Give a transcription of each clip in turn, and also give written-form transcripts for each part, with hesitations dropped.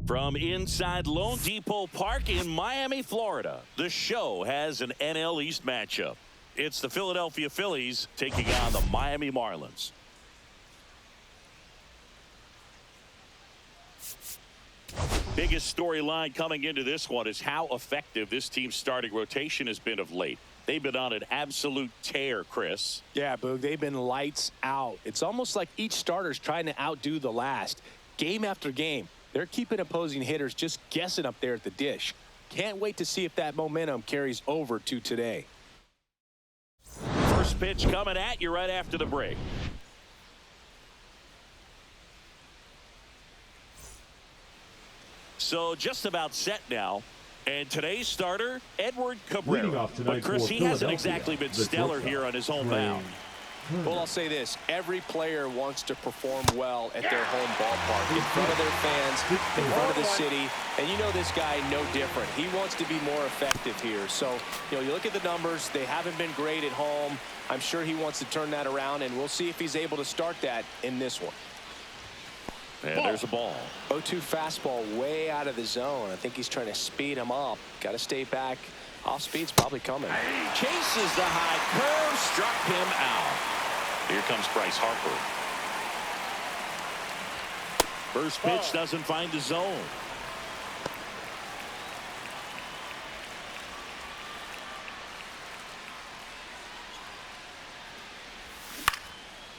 From inside Lone Depot Park in Miami, Florida, the show has an NL East matchup. It's the Philadelphia Phillies taking on the Miami Marlins. Biggest storyline coming into this one is how effective this team's starting rotation has been of late. They've been on an absolute tear, Chris. Yeah, Boog, they've been lights out. It's almost like each starter's trying to outdo the last. Game after game, they're keeping opposing hitters just guessing up there at the dish. Can't wait to see if that momentum carries over to today. First pitch coming at you right after the break. So just about set now. And today's starter, Edward Cabrera. But Chris, he hasn't exactly been stellar here on his home mound. Well, I'll say this. Every player wants to perform well at their home ballpark, in front of their fans, in front of the city. And you know this guy no different. He wants to be more effective here. So, you look at the numbers. They haven't been great at home. I'm sure he wants to turn that around, and we'll see if he's able to start that in this one. And there's a ball. 0-2 fastball way out of the zone. I think he's trying to speed him up. Got to stay back. Off speed's probably coming. Chases the high curve, struck him out. Here comes Bryce Harper. First pitch doesn't find the zone.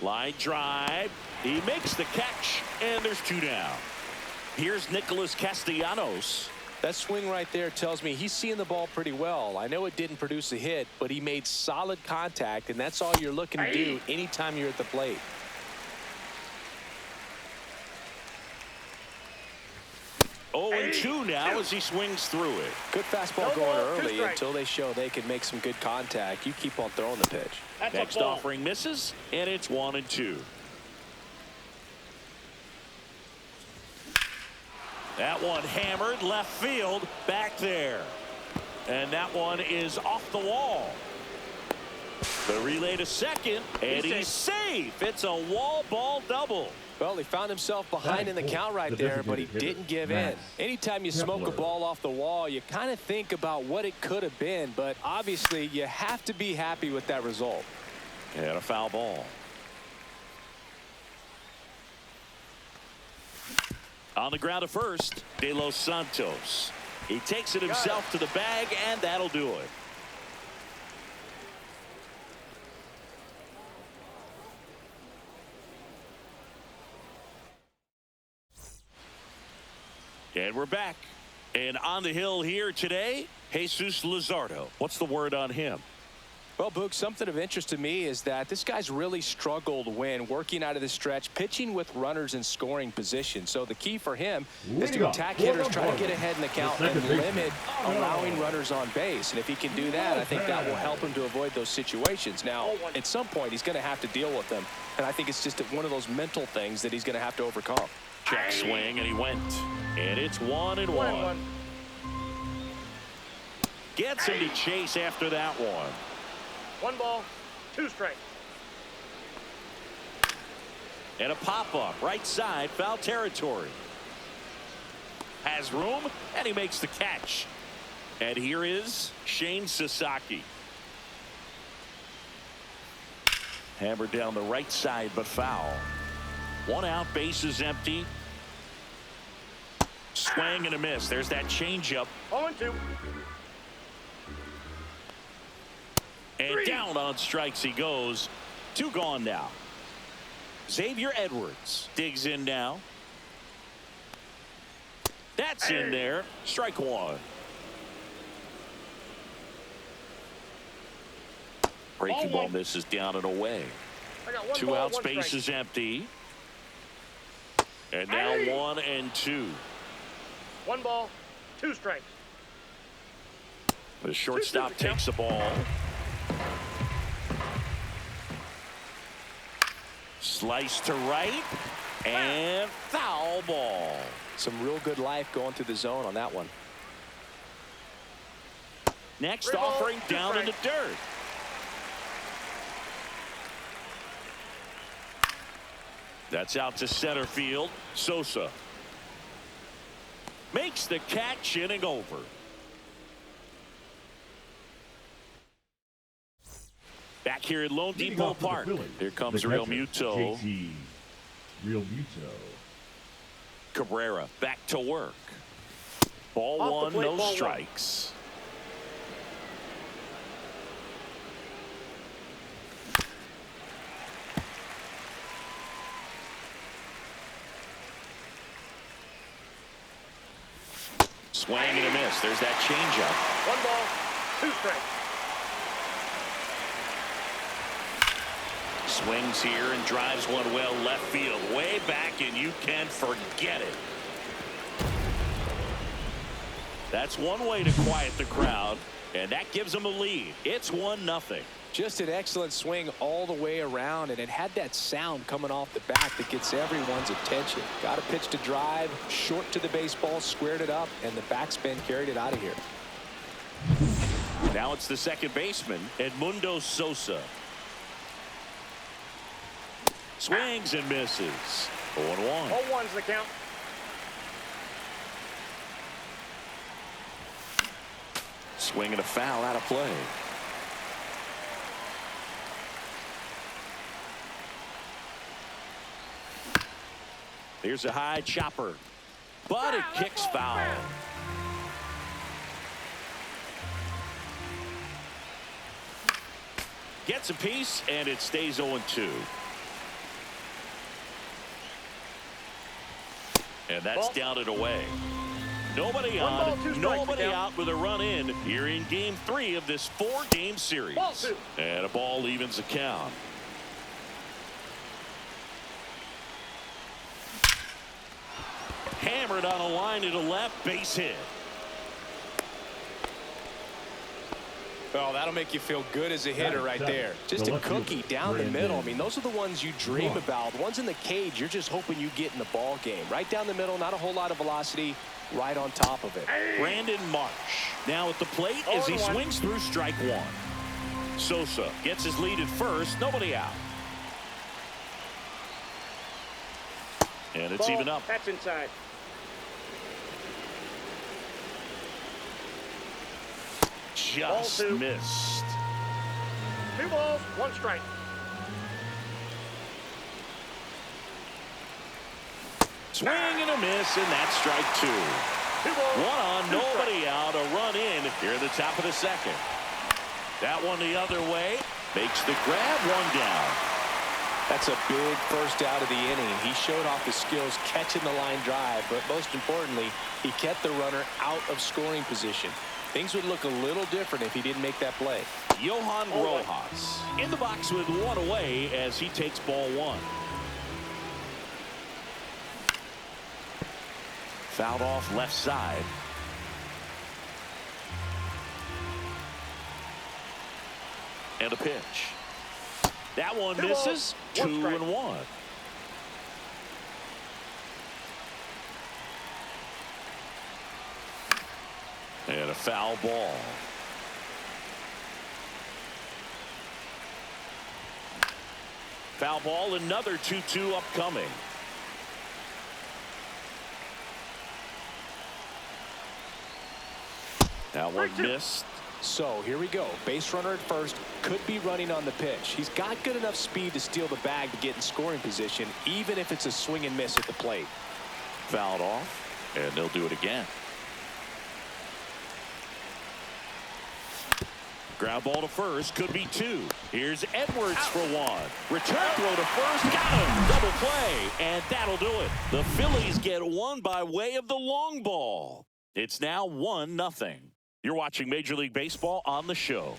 Line drive. He makes the catch, and there's two down. Here's Nicholas Castellanos. That swing right there tells me he's seeing the ball pretty well. I know it didn't produce a hit, but he made solid contact, and that's all you're looking to do anytime you're at the plate. Oh, and 2 now as he swings through it. Good fastball going early until they show they can make some good contact. You keep on throwing the pitch. Next offering misses, and it's 1-2. That one hammered left field back there. And that one is off the wall. The relay to second, and he's safe. It's a wall ball double. Well, he found himself behind in the count right there, but he didn't give in. Anytime you smoke a ball off the wall, you kind of think about what it could have been, but obviously you have to be happy with that result. And a foul ball. On the ground at first, De Los Santos. He takes it himself to the bag, and that'll do it. And we're back. And on the hill here today, Jesus Luzardo. What's the word on him? Well, Boog, something of interest to me is that this guy's really struggled when working out of the stretch, pitching with runners in scoring position. So the key for him is to attack hitters, try to get ahead in the count, and limit allowing runners on base. And if he can do that, I think that will help him to avoid those situations. Now, at some point, he's going to have to deal with them. And I think it's just one of those mental things that he's going to have to overcome. Check swing, and he went. And it's 1-1. Gets him to chase after that one. 1 ball, 2 strikes. And a pop-up right side, foul territory. Has room, and he makes the catch. And here is Shane Sasaki. Hammered down the right side, but foul. 1 out, bases empty. Swing and a miss. There's that changeup. 0-2. And down on strikes he goes. 2 gone now. Xavier Edwards digs in now. That's in there. Strike 1. Breaking ball misses down and away. 2 out, space is empty. And now 1 and 2. 1 ball, 2 strikes. The shortstop takes the ball. Slice to right. And foul ball. Some real good life going through the zone on that one. Next offering down in the dirt. That's out to center field. Sosa makes the catch, inning over. Back here at Lone Depot Park. Here comes Real Muto. Cabrera back to work. Ball 1, no strikes. Swing and a miss. There's that changeup. 1 ball, 2 strikes. Swings here and drives one well left field, way back, and you can forget it. That's one way to quiet the crowd, and that gives them a lead. It's 1-0. Just an excellent swing all the way around, and it had that sound coming off the bat that gets everyone's attention. Got a pitch to drive, short to the baseball, squared it up, and the backspin carried it out of here. Now it's the second baseman, Edmundo Sosa. Swings and misses. 0-1. 0-1's the count. Swing and a foul out of play. Here's a high chopper, but it kicks foul. Gets a piece, and it stays 0-2. And that's down and away. Nobody on, nobody out with a run in here in game 3 of this 4-game series. And a ball evens the count. Hammered on a line to the left, base hit. Oh, that'll make you feel good as a hitter right there. Just a cookie down the middle. I mean, those are the ones you dream about. The ones in the cage, you're just hoping you get in the ball game. Right down the middle, not a whole lot of velocity, right on top of it. Brandon Marsh now at the plate as he swings through strike 1. Sosa gets his lead at first, nobody out. And it's even up. That's inside. Just missed. 2 balls, 1 strike. Swing and a miss, and that's strike 2. 2 balls, 1 on, nobody out. A run in here at the top of the second. That one the other way. Makes the grab, 1 down. That's a big first out of the inning. He showed off his skills catching the line drive, but most importantly, he kept the runner out of scoring position. Things would look a little different if he didn't make that play. Johan Rojas in the box with 1 away as he takes ball 1. Fouled off left side. And a pitch. That one misses. 2-1. And a foul ball. Foul ball, another 2-2 upcoming. That one missed. So here we go. Base runner at first, could be running on the pitch. He's got good enough speed to steal the bag to get in scoring position, even if it's a swing and miss at the plate. Fouled off. And they'll do it again. Ground ball to first, could be two. Here's Edwards for one. Return throw to first, got him. Double play, and that'll do it. The Phillies get one by way of the long ball. It's now 1-0. You're watching Major League Baseball on the show.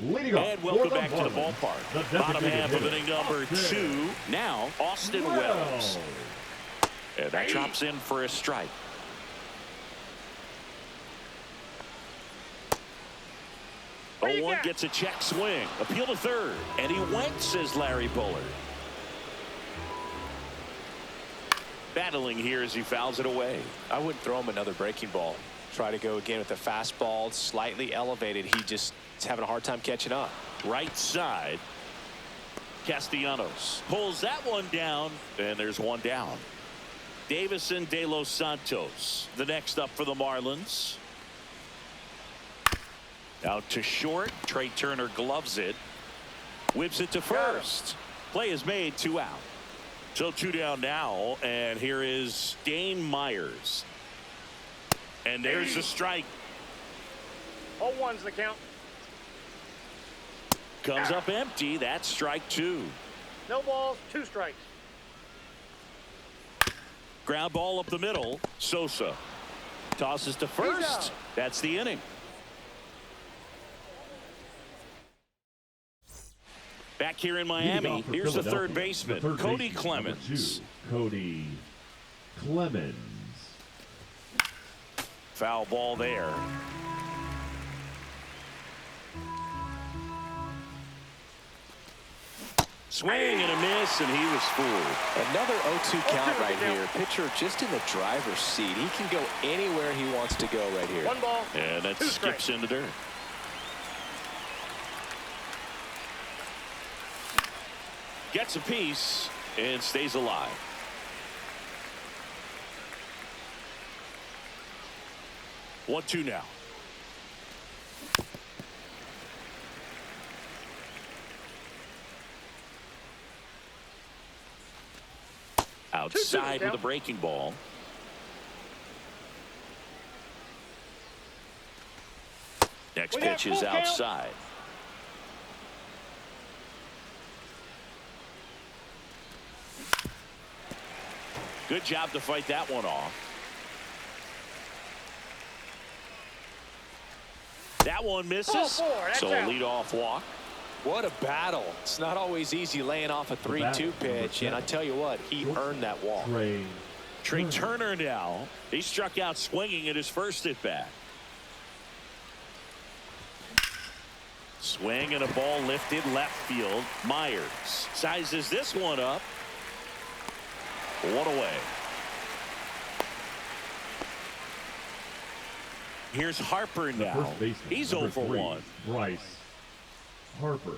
And welcome back to the ballpark. Bottom half of inning number 2. Now, Austin Wells. And that drops in for a strike. One gets a check swing. Appeal to third. And he went, says Larry Bullard. Battling here as he fouls it away. I wouldn't throw him another breaking ball. Try to go again with the fastball, slightly elevated. He just is having a hard time catching up. Right side. Castellanos pulls that one down, and there's one down. Davison de los Santos, the next up for the Marlins. Out to short. Trey Turner gloves it. Whips it to first. Play is made, 2 out. So 2 down now, and here is Dane Myers. And there's the strike. 0-1's the count. Comes up empty. That's strike 2. No balls, 2 strikes. Ground ball up the middle. Sosa tosses to first. That's the inning. Back here in Miami, here's the third baseman, Cody Clemens. Cody Clemens. Foul ball there. Swing and a miss, and he was fooled. Another 0-2 count right here. Pitcher just in the driver's seat. He can go anywhere he wants to go right here. 1 ball. And that skips into dirt. Gets a piece and stays alive. One, 2 now. Outside with a breaking ball. Next pitch is outside. Good job to fight that one off. That one misses. So a leadoff walk. What a battle. It's not always easy laying off a 3-2 pitch. And I tell you what, he earned that walk. Trey Turner now. He struck out swinging at his first at bat. Swing and a ball lifted left field. Myers sizes this one up. 1 away. Here's Harper now. He's 0 for 1. Bryce Harper.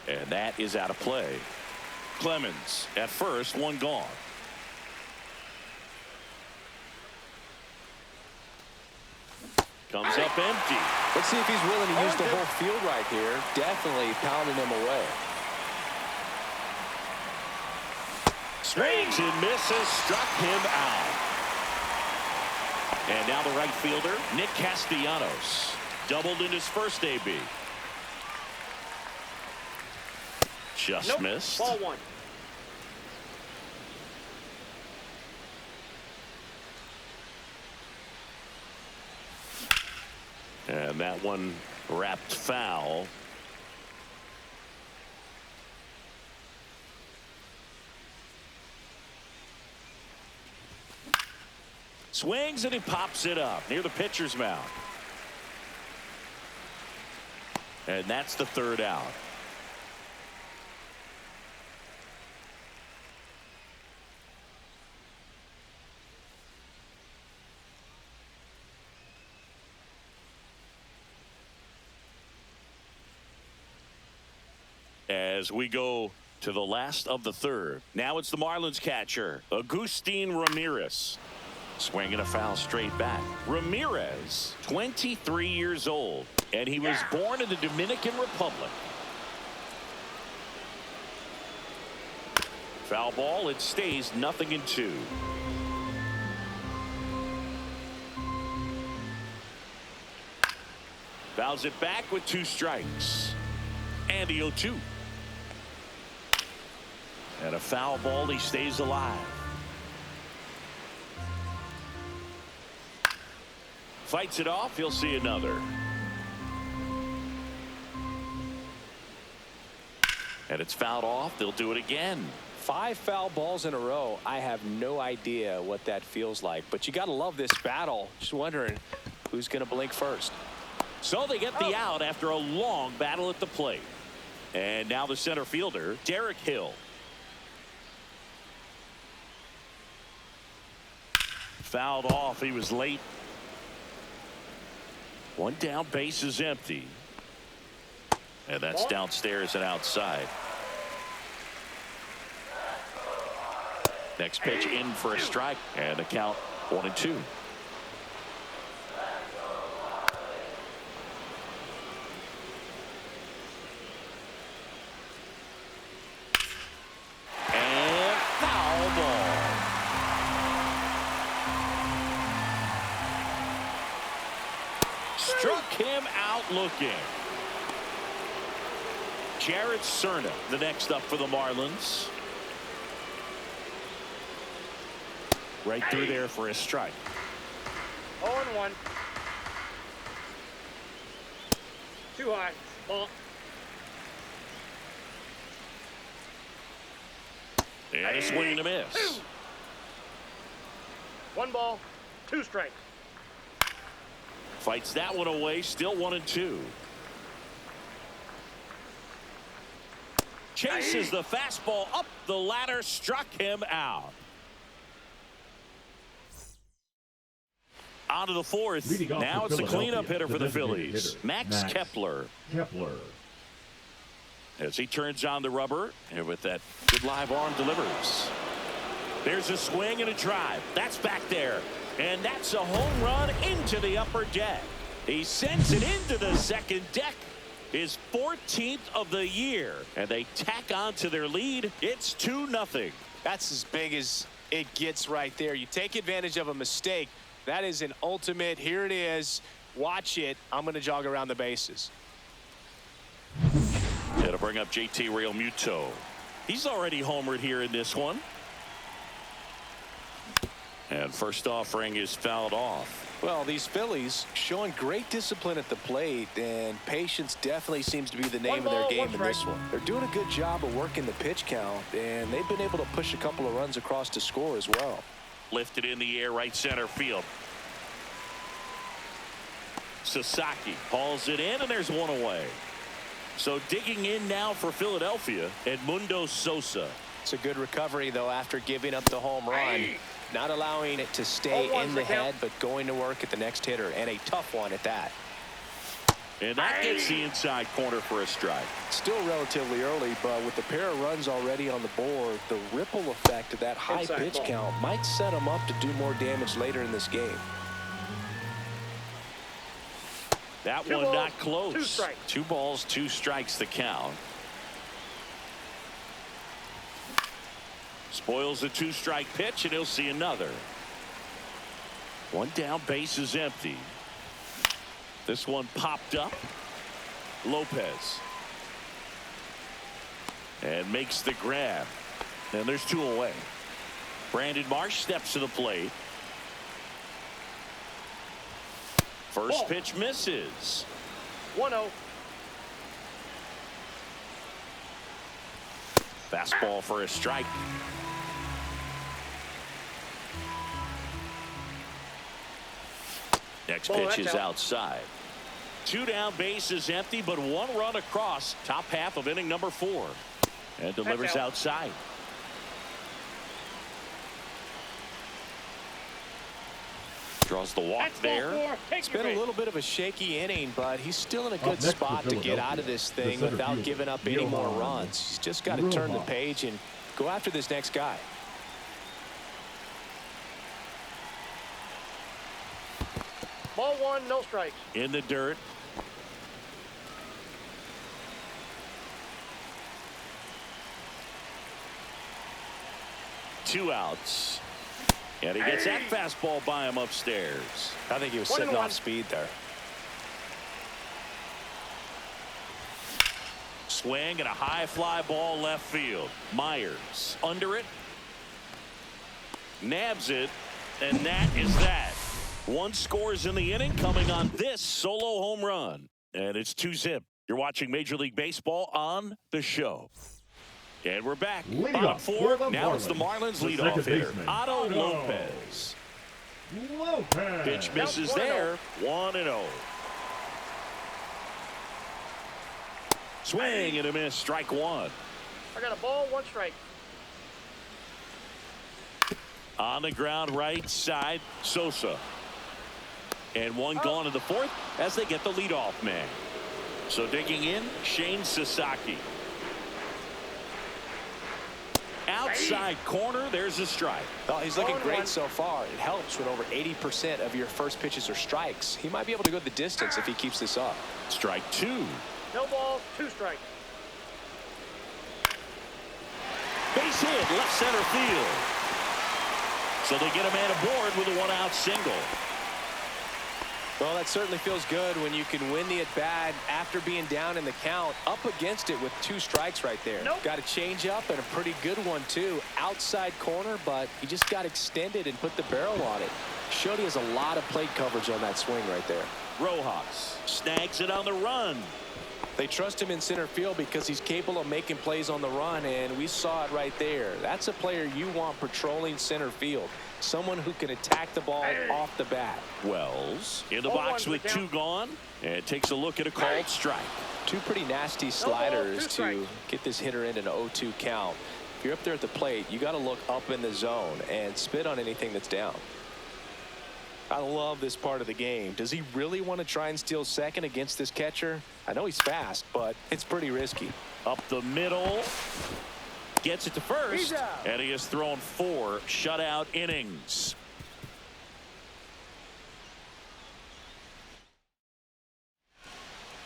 And that is out of play. Clemens at first, 1 gone. Comes up empty. Let's see if he's willing to use the whole field right here. Definitely pounding him away. Swings and misses, struck him out. And now the right fielder, Nick Castellanos, doubled in his first AB. Just missed. Ball 1. And that one wrapped foul. Swings and he pops it up near the pitcher's mound. And that's the 3rd out. As we go to the last of the 3rd. Now it's the Marlins catcher, Agustin Ramirez. Swinging a foul straight back. Ramirez, 23 years old, and he was born in the Dominican Republic. Foul ball. It stays 0-2. Fouls it back with 2 strikes. And the 0-2. And a foul ball. He stays alive. Fights it off. He'll see another. And it's fouled off. They'll do it again. 5 foul balls in a row. I have no idea what that feels like, but you got to love this battle. Just wondering who's going to blink first. So they get the out after a long battle at the plate. And now the center fielder, Derek Hill. Fouled off. He was late. 1 down, base is empty. And that's downstairs and outside. Next pitch in for a strike. And the count 1-2. And foul ball. Struck him out looking. Jared Cerna, the next up for the Marlins. Right through there for a strike. 0-1. Too high. Ball. And a swing and a miss. 1 ball, 2 strikes. Fights that one away. Still 1-2. Chases the fastball up the ladder. Struck him out. On to the 4th. Now it's the cleanup hitter for the Phillies. Max Kepler. As he turns on the rubber, and with that good live arm delivers. There's a swing and a drive. That's back there. And that's a home run into the upper deck. He sends it into the second deck. His 14th of the year. And they tack on to their lead. It's 2-0. That's as big as it gets right there. You take advantage of a mistake. That is an ultimate. Here it is. Watch it. I'm going to jog around the bases. It'll bring up JT Realmuto. He's already homered here in this one. And first offering is fouled off. Well, these Phillies showing great discipline at the plate, and patience definitely seems to be the name of their game in this one. They're doing a good job of working the pitch count, and they've been able to push a couple of runs across to score as well. Lifted in the air, right center field. Sasaki hauls it in, and there's one away. So digging in now for Philadelphia, Edmundo Sosa. It's a good recovery, though, after giving up the home run. Not allowing it to stay in the head, but going to work at the next hitter, and a tough one at that. And that gets the inside corner for a strike. Still relatively early, but with the pair of runs already on the board, the ripple effect of that high pitch count might set them up to do more damage later in this game. That one not close. 2 balls, 2 strikes the count. Spoils the 2-strike pitch, and he'll see another. 1 down, base is empty. This one popped up. Lopez. And makes the grab. And there's 2 away. Brandon Marsh steps to the plate. First pitch misses. 1-0. Fastball for a strike. Next pitch is outside. 2 down, base is empty, but 1 run across. Top half of inning number 4. And delivers outside. Draws the walk there. It's been a little bit of a shaky inning, but he's still in a good spot to get out of this thing without giving up any more runs. He's just got to turn the page and go after this next guy. Ball 1, no strikes. In the dirt. 2 outs. And he gets that fastball by him upstairs. I think he was sitting off speed there. Swing and a high fly ball left field. Myers under it. Nabs it. And that is that. 1 scores in the inning coming on this solo home run. And it's 2-zip. You're watching Major League Baseball on the show. And we're back. Bottom 4. Now it's the Marlins leadoff hitter, Otto Lopez. Pitch misses there. 1-0. Swing and a miss. Strike 1. I got a ball, 1 strike. On the ground right side, Sosa. And 1 gone in the 4th as they get the leadoff man. So digging in, Shane Sasaki. Outside corner, there's a strike. Well, he's looking great so far. It helps when over 80% of your first pitches are strikes. He might be able to go the distance if he keeps this up. Strike 2. No ball, 2 strikes. Base hit, left center field. So they get a man aboard with a 1-out single. Well, that certainly feels good when you can win the at-bat after being down in the count, up against it with 2 strikes right there. Got a change-up and a pretty good one, too. Outside corner, but he just got extended and put the barrel on it. Showed he has a lot of plate coverage on that swing right there. Rojas snags it on the run. They trust him in center field because he's capable of making plays on the run, and we saw it right there. That's a player you want patrolling center field. Someone who can attack the ball off the bat. Wells in the box with 2 gone, and takes a look at a called strike. 2 pretty nasty sliders to get this hitter in an 0-2 count. If you're up there at the plate, you got to look up in the zone and spit on anything that's down. I love this part of the game. Does he really want to try and steal second against this catcher? I know he's fast, but it's pretty risky. Up the middle. Gets it to first, and he has thrown 4 shutout innings.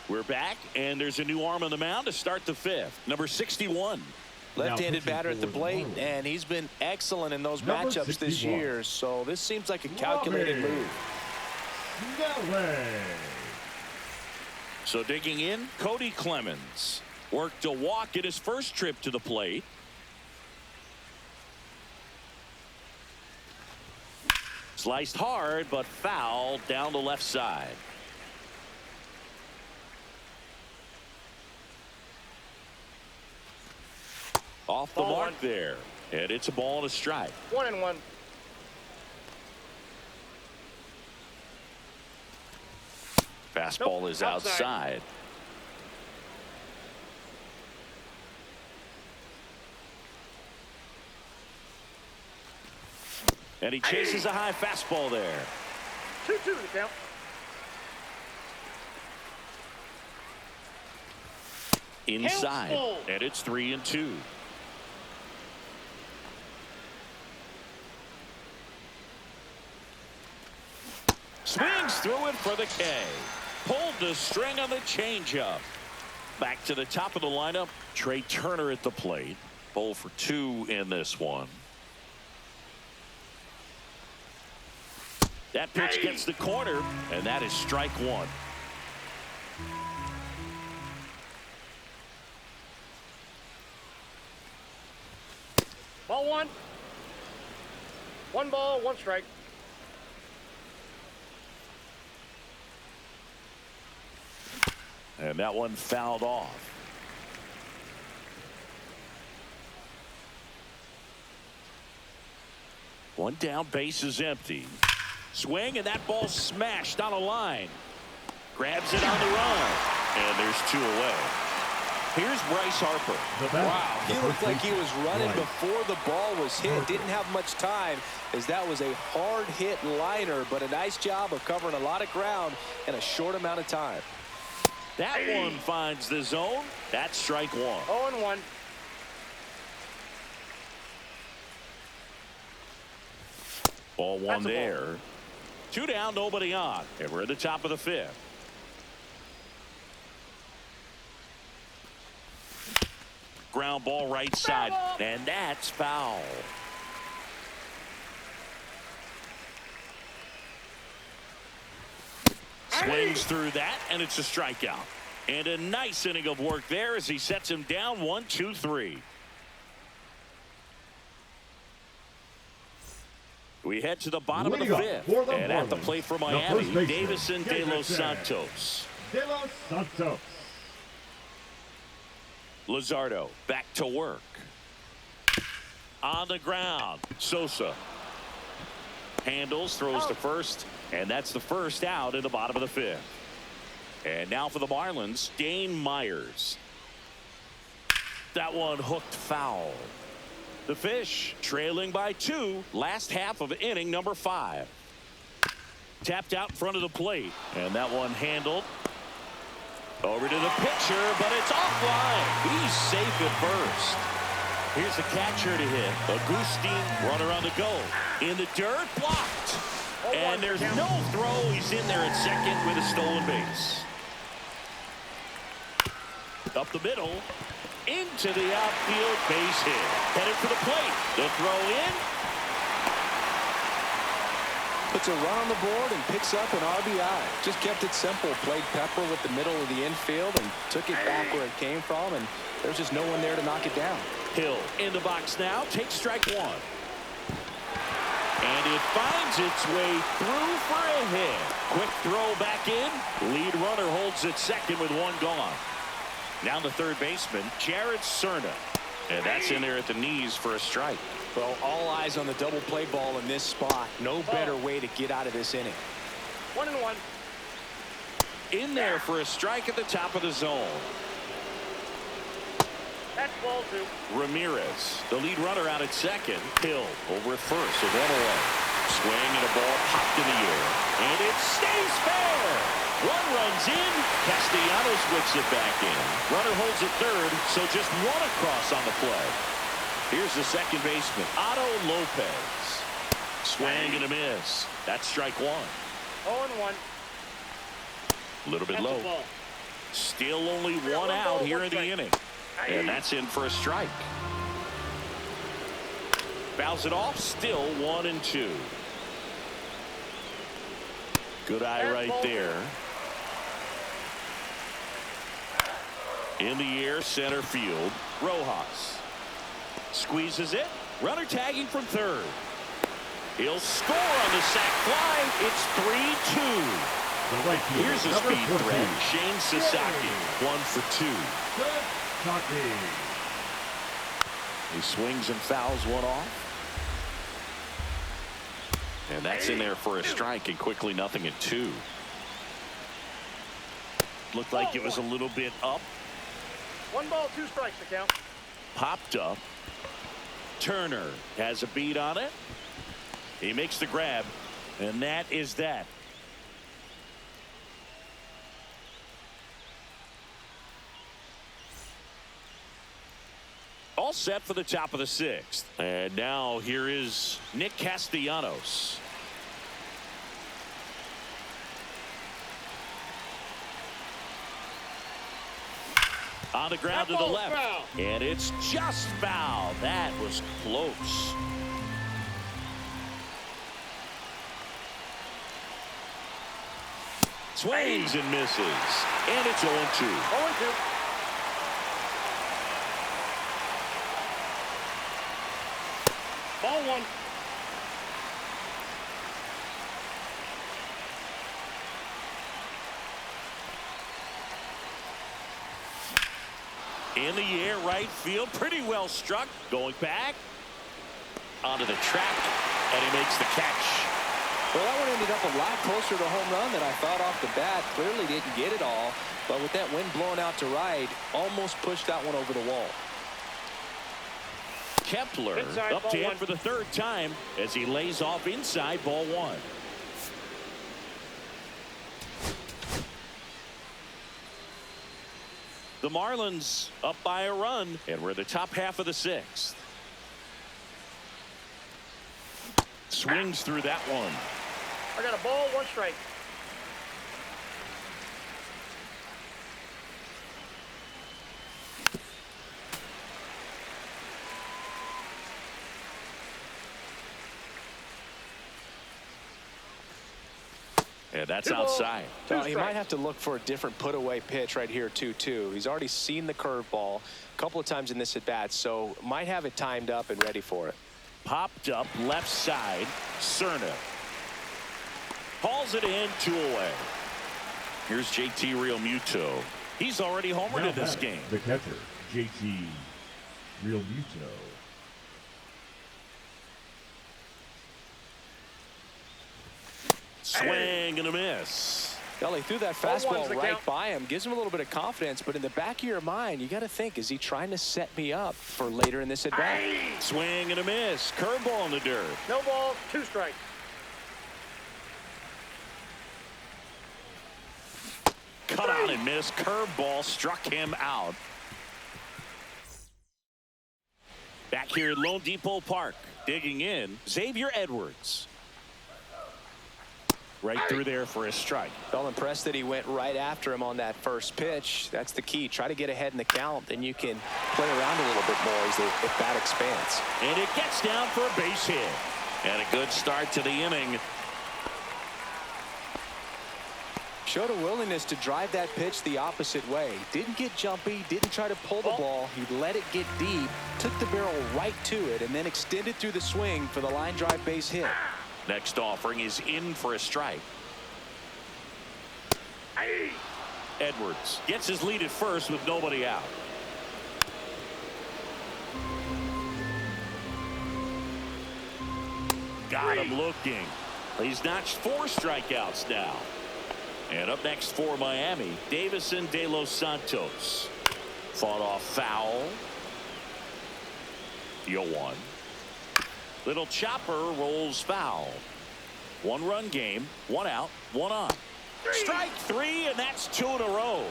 We're back, and there's a new arm on the mound to start the 5th. Number 61. Left-handed batter at the plate, and he's been excellent in those matchups this year, so this seems like a calculated move. So digging in, Cody Clemens worked a walk at his first trip to the plate. Sliced hard, but foul down the left side. Off the mark there. And it's a ball and a strike. 1-1. Fastball is outside. And he chases a high fastball there. 2-2 the count. Inside. And it's 3-2. Swings through it for the K. Pulled the string on the changeup. Back to the top of the lineup. Trey Turner at the plate. 0 for 2 in this one. That pitch gets the corner, and that is strike 1. Ball 1. 1 ball, 1 strike. And that one fouled off. One down, base is empty. Swing, and that ball smashed on a line. Grabs it on the run. And there's 2 away. Here's Bryce Harper. Wow, he looked like he was running before the ball was hit. Didn't have much time, as that was a hard hit liner, but a nice job of covering a lot of ground in a short amount of time. That one finds the zone. That's strike 1. 0-1. Ball 1 there. 2 down, nobody on. And we're at the top of the 5th. Ground ball right side. And that's foul. Swings through that, and it's a strikeout. And a nice inning of work there as he sets him down 1-2-3. We head to the bottom of the fifth. And at the plate for Miami, Davison De Los Santos. De Los Santos. Luzardo back to work. On the ground, Sosa. Handles, throws to first, and that's the first out in the bottom of the fifth. And now for the Marlins, Dane Myers. That one hooked foul. The Fish trailing by 2, last half of inning number 5. Tapped out in front of the plate, and that one handled. Over to the pitcher, but it's offline. He's safe at first. Here's the catcher to hit. Agustin, runner on the go. In the dirt, blocked. And there's no throw. He's in there at second with a stolen base. Up the middle. Into the outfield, base hit. Headed for the plate. The throw in. Puts a run on the board and picks up an RBI. Just kept it simple. Played Pepper with the middle of the infield and took it back where it came from. And there's just no one there to knock it down. Hill in the box now. Takes strike 1. And it finds its way through for a hit. Quick throw back in. Lead runner holds at second with 1 gone. Now the third baseman, Jared Cerna. And that's in there at the knees for a strike. Well, all eyes on the double play ball in this spot. No better way to get out of this inning. 1-1. In there for a strike at the top of the zone. That's ball 2. Ramirez, the lead runner out at second. Hill over at first, so 1 away. Swing and a ball popped in the air. And it stays fair. 1 runs in. Castellanos whips it back in. Runner holds at third, so just 1 across on the play. Here's the second baseman, Otto Lopez. Swing and a miss. That's strike 1. 0-1. A little bit low. Still only 1 out here in the inning. And that's in for a strike. Fouls it off. Still 1-2. Good eye right there. In the air, center field. Rojas. Squeezes it. Runner tagging from third. He'll score on the sac fly. It's 3-2. Here's a speed threat. Shane Sasaki. 1 for 2. He swings and fouls 1 off. And that's in there for a strike, and quickly 0-2. Looked like it was a little bit up. 1 ball, 2 strikes to count. Popped up. Turner has a beat on it. He makes the grab, and that is that. All set for the top of the 6th. And now here is Nick Castellanos. On the ground to the left. Foul. And it's just foul. That was close. Swings and misses. And it's 0-2. 0-2. Ball 1. In the air, right field, pretty well struck. Going back onto the track, and he makes the catch. Well, that one ended up a lot closer to home run than I thought off the bat. Clearly didn't get it all, but with that wind blowing out to right, almost pushed that one over the wall. Kepler inside, up to him 1. for the 3rd time as he lays off inside, ball 1. The Marlins up by a run, and we're the top half of the 6th. Swings through that one. I got a ball, 1 strike. And that's 2 balls, outside. 2 Well, he might strikes. have to look for a different put-away pitch right here, 2-2. He's already seen the curveball a couple of times in this at-bat, so might have it timed up and ready for it. Popped up left side. Cerna hauls it in, 2 away. Here's JT Realmuto. He's already homered in this game. The catcher, JT Realmuto. Swing and a miss. Well, he threw that 0-1's fastball the right count. by him. Gives him a little bit of confidence, but in the back of your mind, you got to think, is he trying to set me up for later in this at-bat? Swing and a miss. Curveball in the dirt. No balls, 2 strikes. Cut out and missed. Curveball struck him out. Back here at Lone Depot Park. Digging in, Xavier Edwards. Right through there for a strike. Well, impressed that he went right after him on that first pitch. That's the key. Try to get ahead in the count. Then you can play around a little bit more as the at-bat expands. And it gets down for a base hit. And a good start to the inning. Showed a willingness to drive that pitch the opposite way. Didn't get jumpy, didn't try to pull the ball. He let it get deep, took the barrel right to it, and then extended through the swing for the line drive base hit. Next offering is in for a strike. Edwards gets his lead at first with nobody out. Got him looking. He's notched 4 strikeouts now. And up next for Miami, Davison De Los Santos. Fought off foul. 0-1. Little chopper rolls foul. 1-run game, 1 out, 1 on. Strike 3, and that's 2 in a row.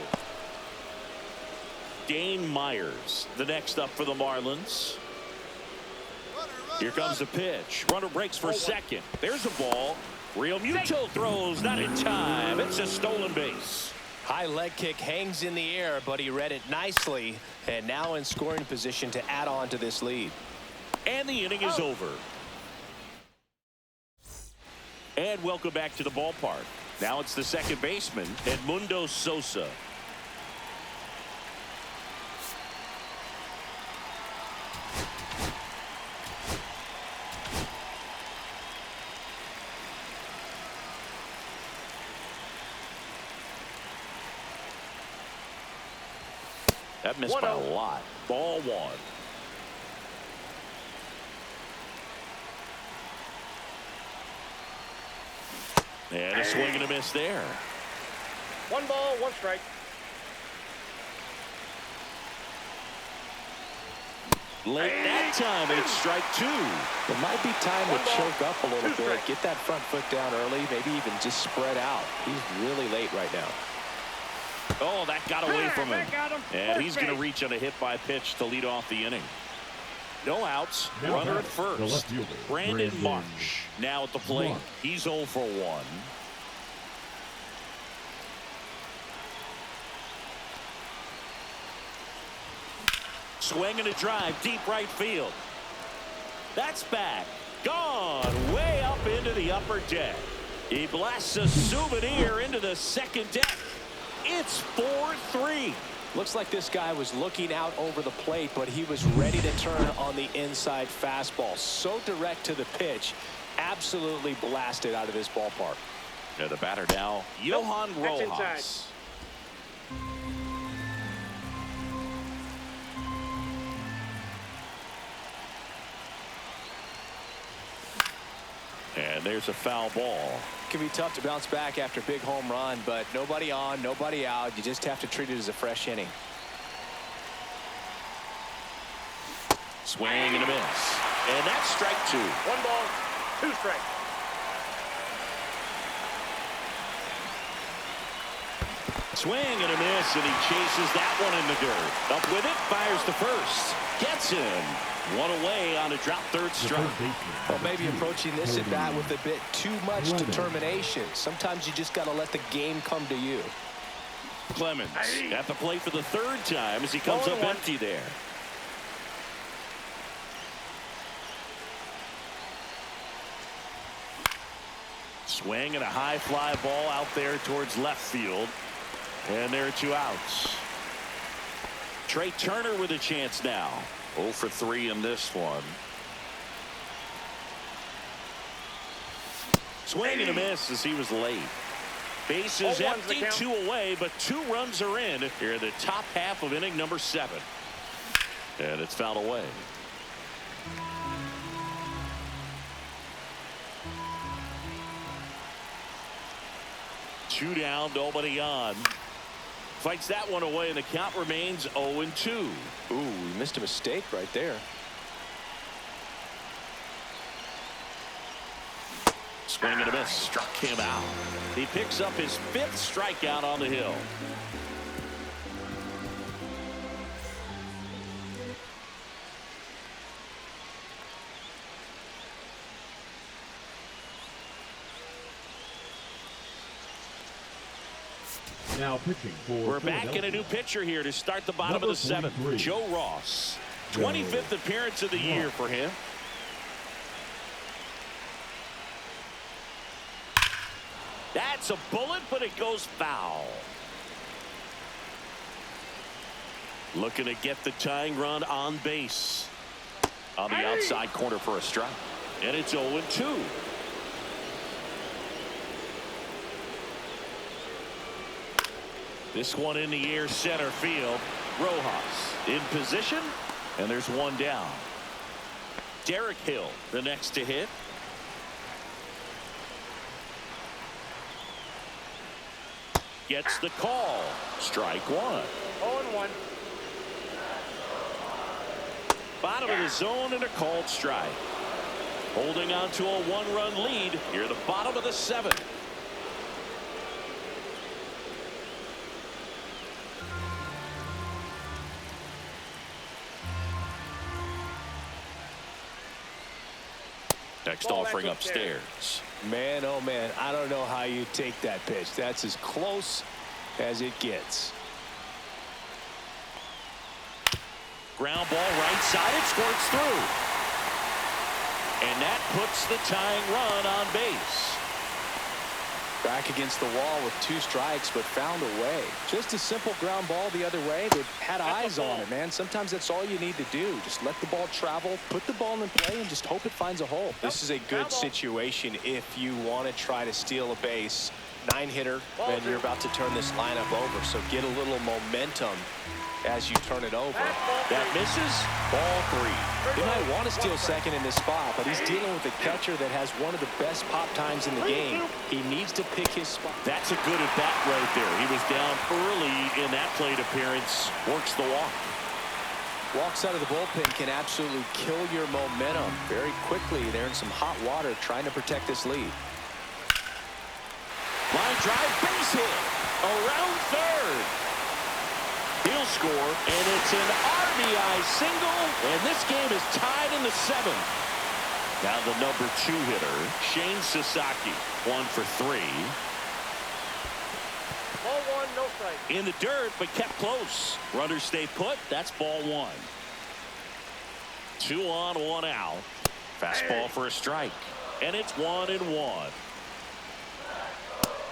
Dane Myers, the next up for the Marlins. Here comes the pitch. Runner breaks for second. There's a ball. Realmuto throws, not in time. It's a stolen base. High leg kick hangs in the air, but he read it nicely, and now in scoring position to add on to this lead. And the inning is over. And welcome back to the ballpark. Now it's the second baseman, Edmundo Sosa. That missed by a lot. Ball 1. And a swing and a miss there. 1 ball, 1 strike. Late that time, and it's strike 2. It might be time to choke up a little bit, get that front foot down early, maybe even just spread out. He's really late right now. Oh, that got away from him. Got him. And he's going to reach on a hit by pitch to lead off the inning. No outs. Now Runner at batting, the first. left fielder, Brandon Marsh now at the plate. Marsh. He's 0 for 1. Swing and a drive, deep right field. That's back. Gone way up into the upper deck. He blasts a souvenir into the second deck. It's 4-3. Looks like this guy was looking out over the plate, but he was ready to turn on the inside fastball. So direct to the pitch. Absolutely blasted out of this ballpark. Now the batter now, Johan That's Rojas. And there's a foul ball. It can be tough to bounce back after a big home run, but nobody on, nobody out. You just have to treat it as a fresh inning. Swing and a miss. And that's strike 2. 1 ball, 2 strikes. Swing and a miss, and he chases that one in the dirt. Up with it, fires to first. Gets him. 1 away on a drop third strike. Well, maybe approaching this at bat with a bit too much determination. Sometimes you just got to let the game come to you. Clemens at the plate for the 3rd time as he comes up empty there. Swing and a high fly ball out there towards left field. And there are 2 outs. Trey Turner with a chance now. 0 for 3 in this one. Swing and a miss as he was late. Bases empty, 2 away, but 2 runs are in here in the top half of inning number 7. And it's fouled away. Two down, nobody on. Fights that one away, and the count remains 0-2. Ooh, he missed a mistake right there. Swing and a miss. Struck him out. He picks up his 5th strikeout on the hill. Now pitching for We're back in a new pitcher here to start the bottom of the 7th. Joe Ross. 25th appearance of the year for him. That's a bullet, but it goes foul. Looking to get the tying run on base. On the outside corner for a strike. And it's 0-2. This one in the air, center field. Rojas in position, and there's 1 down. Derek Hill, the next to hit. Gets the call. Strike 1. 0-1. Bottom of the zone and a called strike. Holding on to a 1-run lead here at the bottom of the 7th. Next offering upstairs. Man, oh man, I don't know how you take that pitch. That's as close as it gets. Ground ball right side. It squirts through. And that puts the tying run on base. Back against the wall with 2 strikes, but found a way. Just a simple ground ball the other way. They had eyes on it, man. Sometimes that's all you need to do. Just let the ball travel, put the ball in play, and just hope it finds a hole. This is a good situation if you want to try to steal a base. 9-hitter, and you're about to turn this lineup over. So get a little momentum as you turn it over. That misses. Ball 3. He might want to steal second in this spot, but he's dealing with a catcher that has one of the best pop times in the game. He needs to pick his spot. That's a good at bat right there. He was down early in that plate appearance. Works the walk. Walks out of the bullpen can absolutely kill your momentum very quickly. They're in some hot water trying to protect this lead. Line drive, base hit. Around third. He'll score, and it's an RBI single, and this game is tied in the 7th. Now the number 2 hitter, Shane Sasaki, 1 for 3. Ball 1, no strike. In the dirt, but kept close. Runners stay put. That's ball 1. 2 on, 1 out. Fastball for a strike, and it's 1-1.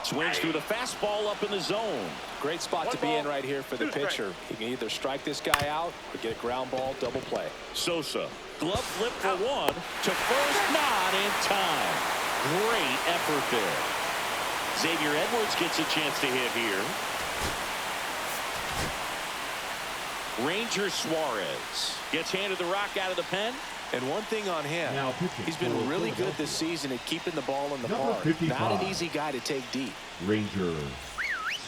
Swings through the fastball up in the zone. Great spot to be in right here for the pitcher. He can either strike this guy out or get a ground ball, double play. Sosa, glove flip for 1 to first, not in time. Great effort there. Xavier Edwards gets a chance to hit here. Ranger Suarez gets handed the rock out of the pen. And one thing on him, he's been really good this season at keeping the ball in the park. Not an easy guy to take deep. Ranger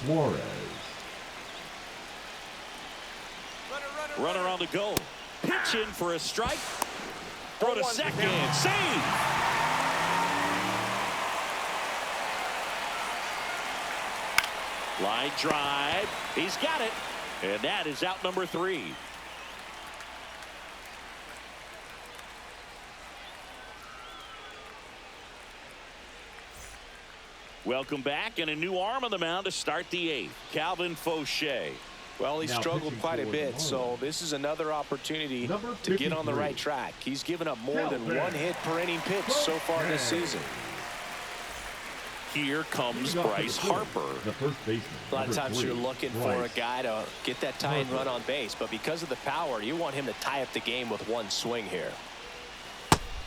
Suarez. Runner on the go. Pitch in for a strike. Throw to second. Save. Line drive. He's got it. And that is out number 3. Welcome back, and a new arm on the mound to start the 8th. Calvin Fauché. Well, he struggled quite a bit, so this is another opportunity to get on the right track. He's given up more than 1 hit per inning pitch so far this season. Here comes Bryce Harper. The first baseman. A lot of number times 3, you're looking for a guy to get that tying run on base, but because of the power, you want him to tie up the game with one swing here.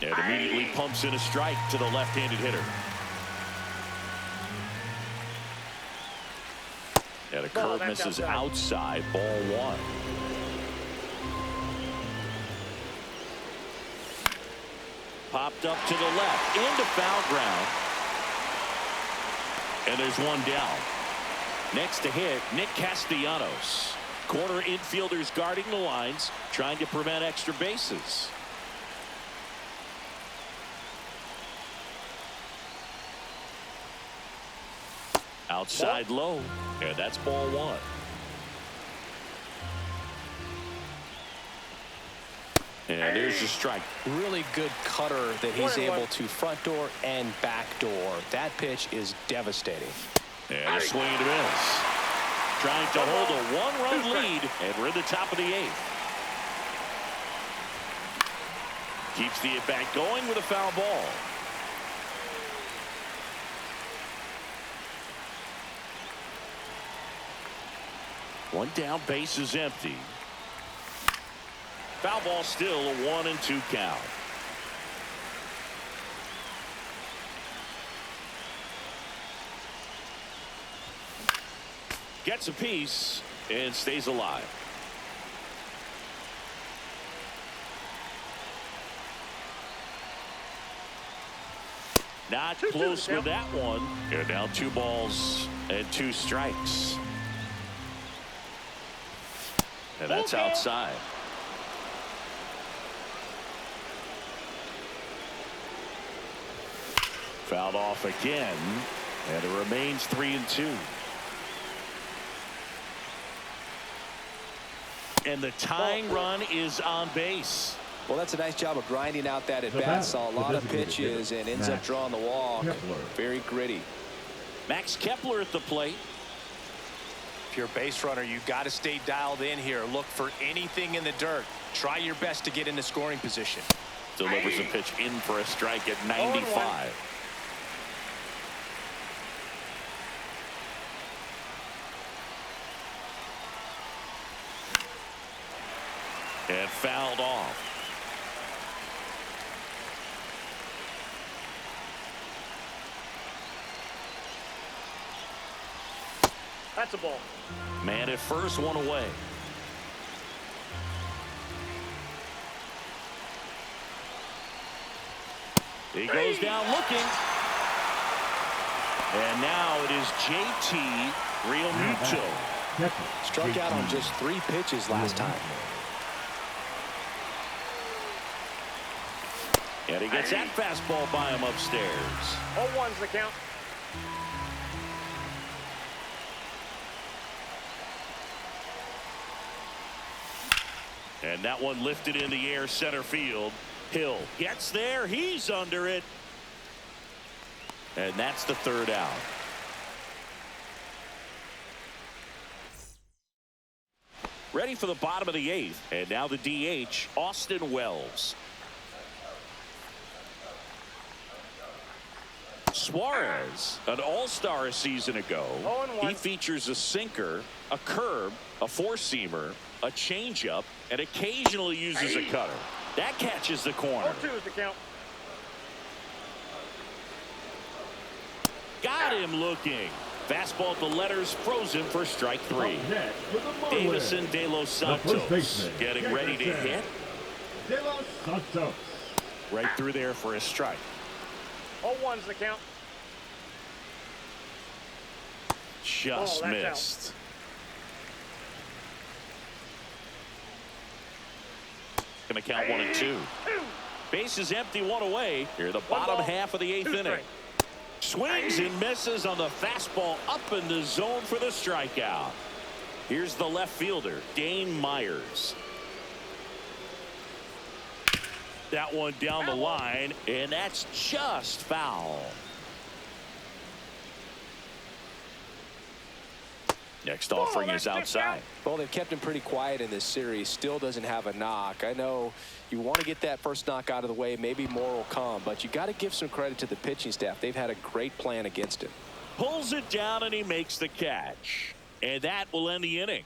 And immediately pumps in a strike to the left-handed hitter. And a curve misses outside, ball 1. Popped up to the left, into foul ground. And there's one down. Next to hit, Nick Castellanos. Corner infielders guarding the lines, trying to prevent extra bases. Outside low, and that's ball 1. And there's the strike. Really good cutter that he's able to front door and back door. That pitch is devastating. And a swing and a miss. Trying to hold a 1-run lead, and we're in the top of the 8th. Keeps the at-bat going with a foul ball. One down, base is empty. Foul ball, still a 1-2 count. Gets a piece and stays alive. Not close with that one. They're down 2 balls and 2 strikes. And that's outside. Fouled off again, and it remains 3-2. And the tying run is on base. Well, that's a nice job of grinding out that at-bat. Saw a lot of pitches and ends up drawing the walk. Very gritty. Max Kepler at the plate. If you're a base runner, you've got to stay dialed in here. Look for anything in the dirt. Try your best to get into scoring position. Delivers a pitch in for a strike at 95. And fouled off. That's a ball. Man at first, 1 away. He goes down looking. And now it is JT Realmuto. Struck out on just 3 pitches last time. And he gets that fastball by him upstairs. 0-1's the count. And that one lifted in the air, center field. Hill gets there. He's under it. And that's the 3rd out. Ready for the bottom of the 8th. And now the DH, Austin Wells. Suarez, an all-star a season ago. He features a sinker, a curve, a four-seamer, a changeup, and occasionally uses a cutter. That catches the corner. 0-2 is the count. Got him looking. Fastball at the letters, frozen for strike 3. Davison De Los Santos getting ready to hit. De Los Santos. Right through there for a strike. 0-1's the count. Just missed. Going to count 1-2. Base is empty, 1 away. Here, the bottom half of the 8th inning. Swings and misses on the fastball up in the zone for the strikeout. Here's the left fielder, Dane Myers. That one down the line, and that's just foul. Next offering is outside. Well, they've kept him pretty quiet in this series. Still doesn't have a knock. I know you want to get that first knock out of the way. Maybe more will come, but you got to give some credit to the pitching staff. They've had a great plan against him. Pulls it down and he makes the catch. And that will end the inning.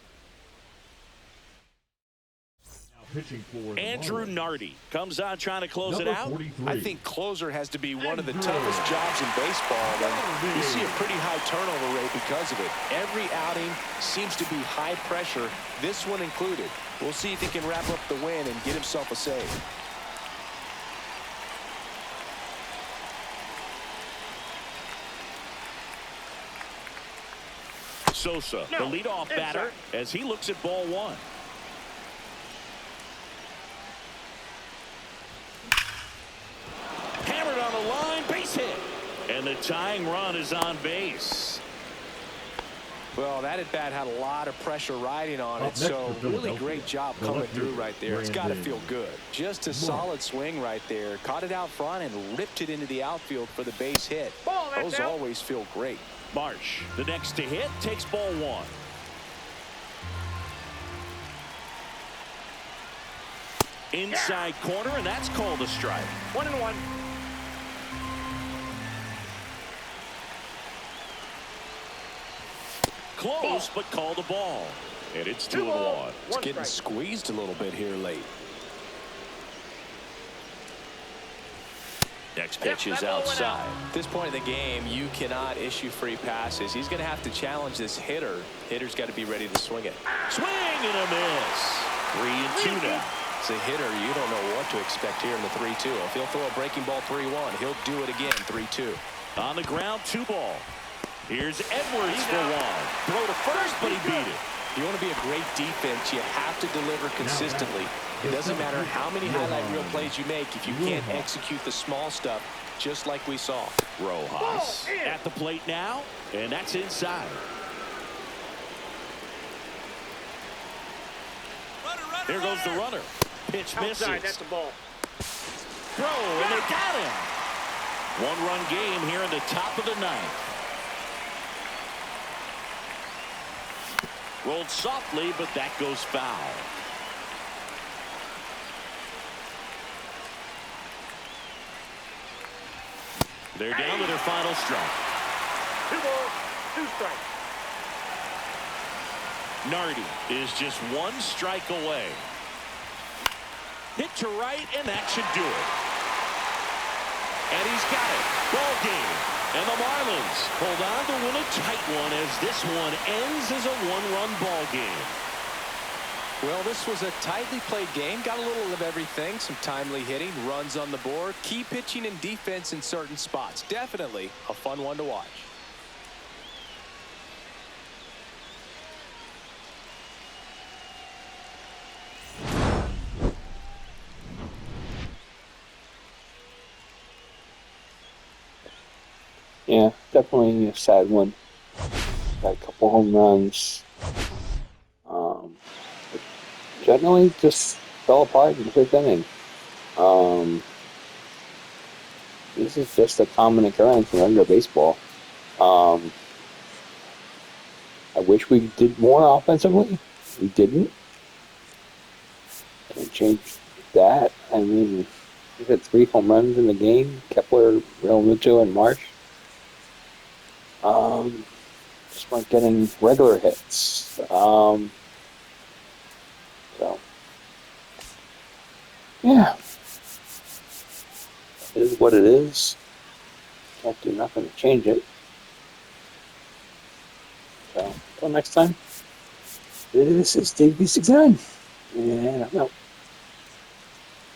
Pitching for the Andrew Marlins. Nardi comes on trying to close it out. 43. I think closer has to be one of the toughest jobs in baseball, and you see a pretty high turnover rate because of it. Every outing seems to be high pressure, this one included. We'll see if he can wrap up the win and get himself a save. Sosa, the leadoff batter, as he looks at ball one. Hammered on the line, base hit. And the tying run is on base. Well, that at bat had a lot of pressure riding on it, so really great job coming through right there. It's got to feel good. Just a solid swing right there. Caught it out front and ripped it into the outfield for the base hit. Those always feel great. Marsh, the next to hit, takes ball one. Inside corner, and that's called a strike. 1-1. Close, but called a ball. And it's 2-1. It's getting squeezed a little bit here late. Next pitch is outside. At this point in the game, you cannot issue free passes. He's going to have to challenge this hitter. Hitter's got to be ready to swing it. Swing and a miss. 3-2 now. As a hitter, you don't know what to expect here in the 3-2. If he'll throw a breaking ball 3-1, he'll do it again 3-2. On the ground, 2 ball. Here's Edwards for one. Throw to first, but he beat it. You want to be a great defense, you have to deliver consistently. It doesn't matter how many highlight reel plays you make if you can't execute the small stuff, just like we saw. Rojas at the plate now, and that's inside. There goes the runner. Pitch misses. Outside, that's a ball. Throw, and they got him. 1-run game here in the top of the 9th. Rolled softly, but that goes foul. They're down to their final strike. 2 balls, 2 strikes. Nardi is just 1 strike away. Hit to right, and that should do it. And he's got it. Ball game. And the Marlins hold on to win a tight one as this one ends as a 1-run ball game. Well, this was a tightly played game. Got a little of everything. Some timely hitting, runs on the board, key pitching and defense in certain spots. Definitely a fun one to watch. Yeah, definitely a sad one. Got a couple home runs. Generally just fell apart in the 5th inning. This is just a common occurrence in regular baseball. I wish we did more offensively. We didn't. Can't change that. I mean, we had 3 home runs in the game. Kepler, Realmuto, and Marsh. Just weren't getting regular hits. So, yeah. It is what it is. Can't do nothing to change it. So, until next time, this is Dave B69. And I'm out.